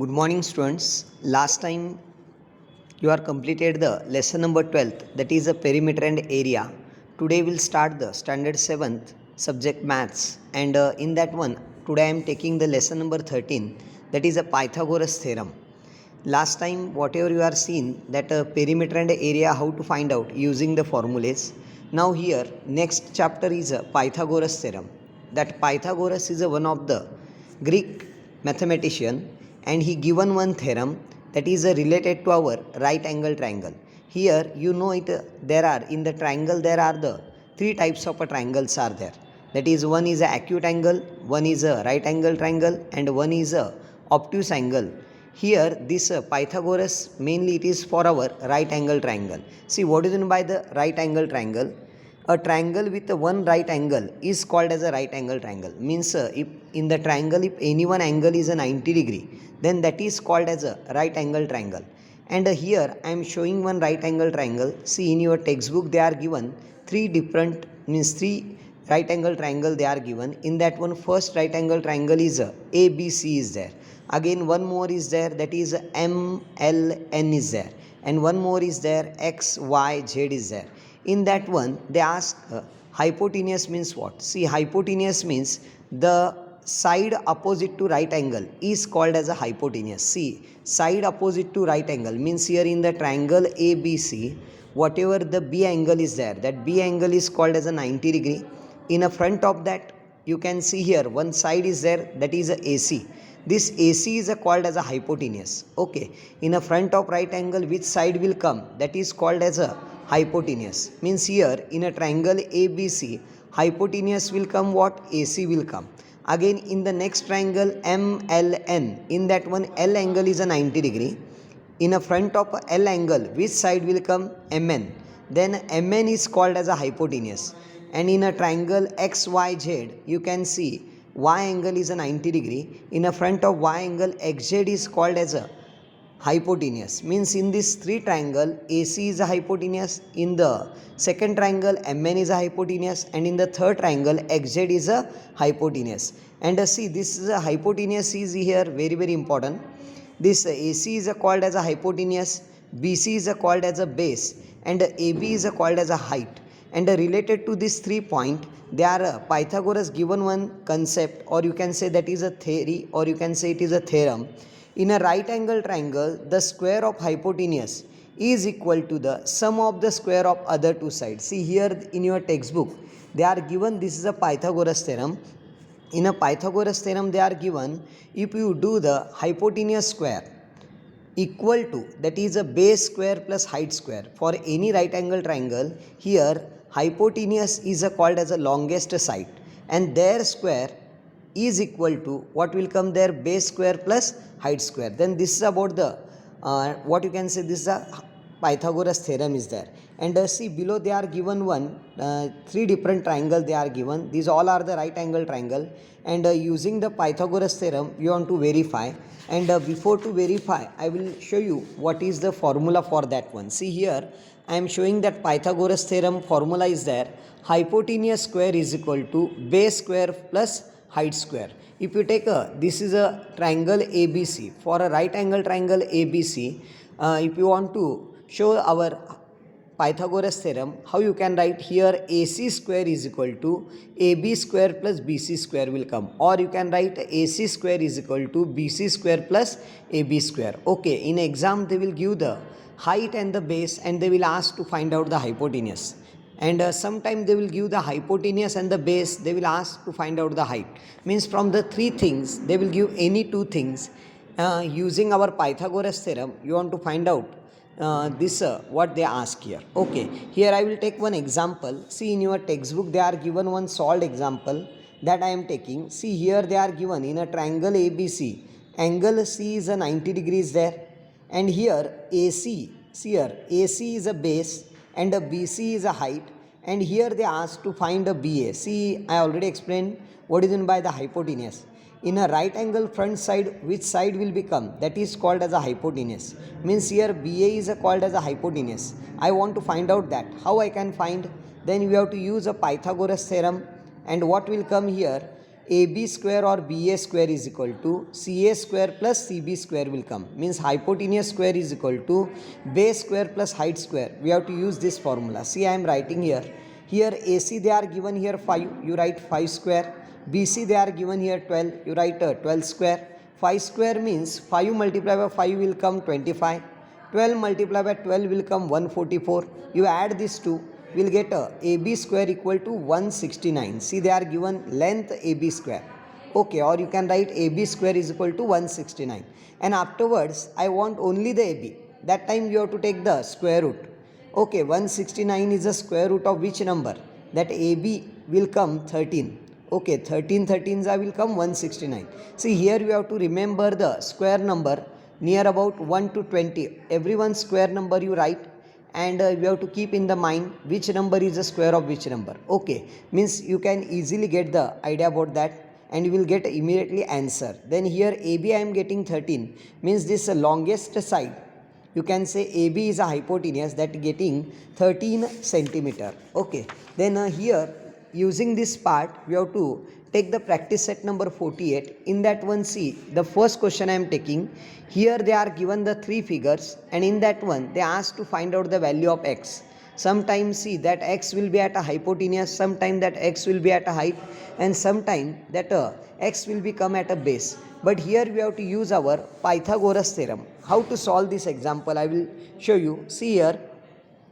Good morning, students. Last time you are completed the lesson number 12th, that is a perimeter and area. Today we'll start the standard 7th subject maths, and in that one today I am taking the lesson number 13, that is a Pythagoras theorem. Last time whatever you are seen, that perimeter and area, how to find out using the formulas. Now here next chapter is a Pythagoras theorem. That Pythagoras is a one of the Greek mathematician, and he given one theorem that is related to our right angle triangle. Here you know it, there are in the triangle there are the three types of triangles are there. That is, one is a acute angle, one is a right angle triangle, and one is a obtuse angle. Here this Pythagoras mainly it is for our right angle triangle. See, what is meant by the right angle triangle? A triangle with one right angle is called as a right angle triangle. Means if in the triangle if any one angle is a 90 degree, then that is called as a right angle triangle. And here I am showing one right angle triangle. See, in your textbook they are given three different, means three right angle triangle they are given. In that one, first right angle triangle is ABC is there. Again one more is there, that is MLN is there, and one more is there XYZ is there. In that one they ask hypotenuse means what? See, hypotenuse means the side opposite to right angle is called as a hypotenuse. See, side opposite to right angle means here in the triangle ABC, whatever the B angle is there, that B angle is called as a 90 degree. In a front of that you can see here one side is there, that is a AC. This AC is called as a hypotenuse. Okay, in a front of right angle which side will come, that is called as a hypotenuse. Means here in a triangle ABC, hypotenuse will come what? AC will come. Again in the next triangle MLN, in that one L angle is a 90 degree. In a front of L angle which side will come? MN. Then MN is called as a hypotenuse. And in a triangle XYZ you can see Y angle is a 90 degree. In a front of Y angle XZ is called as a hypotenuse. Means in this three triangle AC is a hypotenuse, in the second triangle MN is a hypotenuse, and in the third triangle XZ is a hypotenuse. And see, this is a hypotenuse is here very important. This AC is called as a hypotenuse, BC is called as a base, and AB is called as a height. And related to this 3 point, they are Pythagoras given one concept, or you can say that is a theory, or you can say it is a theorem. In a right angle triangle, the square of hypotenuse is equal to the sum of the square of other two sides. See, here in your textbook they are given, this is a Pythagoras theorem. In a Pythagoras theorem they are given, if you do the hypotenuse square equal to, that is a base square plus height square for any right angle triangle, here hypotenuse is called as a longest side, and their square is equal to what will come there? Base square plus height square. Then this is about the what you can say, this is a Pythagoras theorem is there. And see, below they are given one three different triangle they are given. These all are the right angle triangle, and using the Pythagoras theorem you want to verify. And before to verify, I will show you what is the formula for that one. See, here I am showing that Pythagoras theorem formula is there. Hypotenuse square is equal to base square plus height square. If you take this is a triangle ABC. For a right angle triangle ABC, if you want to show our Pythagoras theorem, how you can write? Here AC square is equal to AB square plus BC square will come, or you can write AC square is equal to BC square plus AB square. Okay, in exam they will give the height and the base, and they will ask to find out the hypotenuse. And sometimes they will give the hypotenuse and the base, they will ask to find out the height. Means from the three things they will give any two things. Using our Pythagoras theorem you want to find out this what they ask here. Okay, here I will take one example. See, in your textbook they are given one solved example that I am taking. See, here they are given in a triangle ABC, angle C is a 90 degrees there, and here AC, see here AC is a base and a BC is a height, and here they ask to find a BA. See, I already explained what is meant by the hypotenuse. In a right angle front side, which side will become? That is called as a hypotenuse. Means here BA is called as a hypotenuse. I want to find out that. How I can find? Then we have to use a Pythagoras theorem, and what will come here? AB square or BA square is equal to CA square plus CB square will come. Means hypotenuse square is equal to base square plus height square. We have to use this formula. See, I am writing here. Here AC they are given here 5. You write 5 square. BC they are given here 12. You write 12 square. 5 square means 5 multiplied by 5 will come 25. 12 multiplied by 12 will come 144. You add these two, will get AB square equal to 169. See, they are given length AB square. Okay, or you can write AB square is equal to 169. And afterwards, I want only the AB. That time you have to take the square root. Okay, 169 is the square root of which number? That AB will come 13. Okay, 13 13s will come 169. See, here you have to remember the square number near about 1 to 20. Every one square number you write, and you have to keep in the mind which number is the square of which number. Okay, means you can easily get the idea about that, and you will get immediately answer. Then here AB I am getting 13, means this longest side, you can say AB is a hypotenuse that getting 13 centimeter. Okay, then here using this part we have to take the practice set number 48. In that one, see, the first question I am taking. Here they are given the three figures, and in that one they asked to find out the value of x. Sometimes see that x will be at a hypotenuse, sometime that x will be at a height, and sometime that x will become at a base. But here we have to use our Pythagoras theorem. How to solve this example I will show you. See here.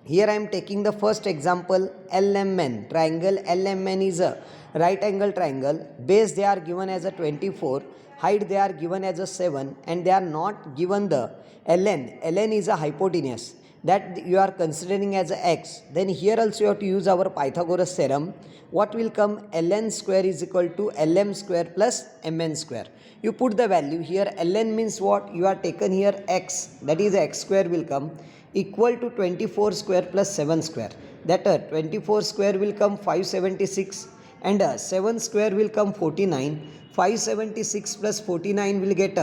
Here I am taking the first example, LMN. Triangle LMN is a right angle triangle. Base they are given as a 24. Height they are given as a 7. And they are not given the ln. Ln is a hypotenuse that you are considering as a x. Then here also you have to use our Pythagoras theorem. What will come? Ln square is equal to Lm square plus Mn square. You put the value here. Ln means what? You are taken here x. That is x square will come equal to 24 square plus 7 square. That 24 square will come 576, and 7 square will come 49. 576 plus 49 will get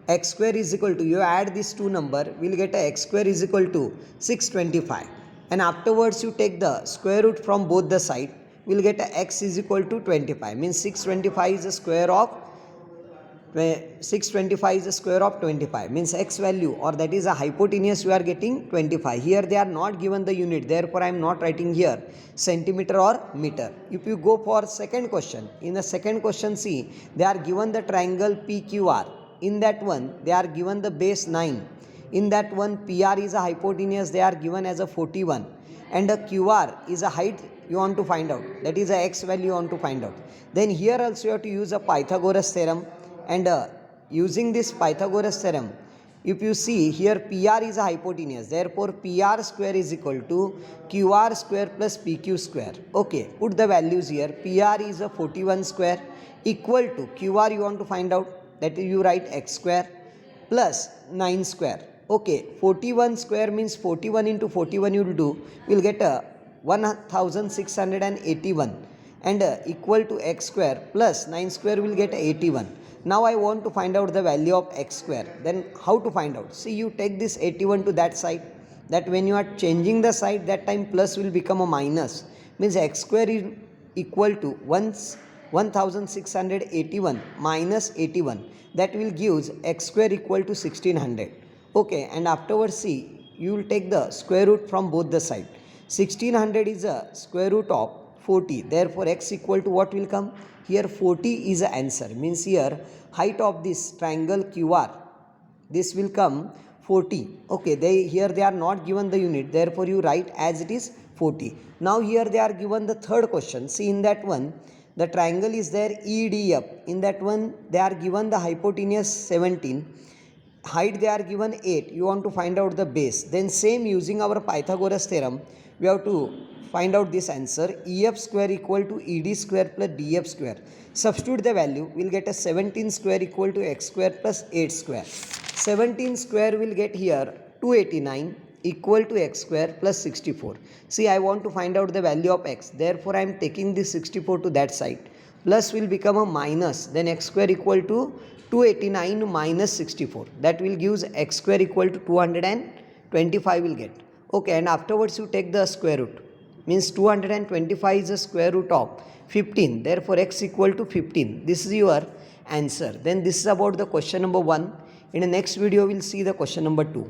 x square is equal to, you add these two number, will get x square is equal to 625. And afterwards you take the square root from both the side, will get x is equal to 25. Means 625 is the square of 625 is the square of 25, means x value, or that is a hypotenuse, you are getting 25. Here they are not given the unit, therefore I am not writing here centimeter or meter. If you go for second question, in the second question, see, they are given the triangle PQR. In that one they are given the base 9. In that one PR is a hypotenuse, they are given as a 41, and a QR is a height you want to find out, that is a x value you want to find out. Then here also you have to use a Pythagoras theorem. And using this Pythagoras theorem, if you see here PR is a hypotenuse, therefore PR square is equal to QR square plus PQ square. Okay, put the values here. PR is a 41 square equal to QR you want to find out, that you write x square plus 9 square. Okay, 41 square means 41 into 41 you will do, you will get 1681, and equal to x square plus 9 square will get 81. Now I want to find out the value of x square. Then how to find out? See, you take this 81 to that side, that when you are changing the side, that time plus will become a minus, means x square is equal to 1681 minus 81, that will give x square equal to 1600. Okay, and afterwards see, you will take the square root from both the side. 1600 is a square root of 40, therefore x equal to what will come? Here 40 is the answer, means here height of this triangle QR, this will come 40. Okay, here they are not given the unit, therefore you write as it is 40. Now here they are given the third question. See, in that one the triangle is there EDF. In that one they are given the hypotenuse 17, height they are given 8. You want to find out the base. Then same using our Pythagoras theorem, we have to find out this answer. EF square equal to ED square plus DF square. Substitute the value, we'll get a 17 square equal to x square plus 8 square. 17 square will get here 289 equal to x square plus 64. See, I want to find out the value of x, therefore I am taking this 64 to that side. Plus will become a minus, then x square equal to 289 minus 64. That will give x square equal to 225 will get. Okay, and afterwards you take the square root. means 225 is the square root of 15. Therefore, x equal to 15. This is your answer. Then this is about the question number 1. In the next video, we'll see the question number 2.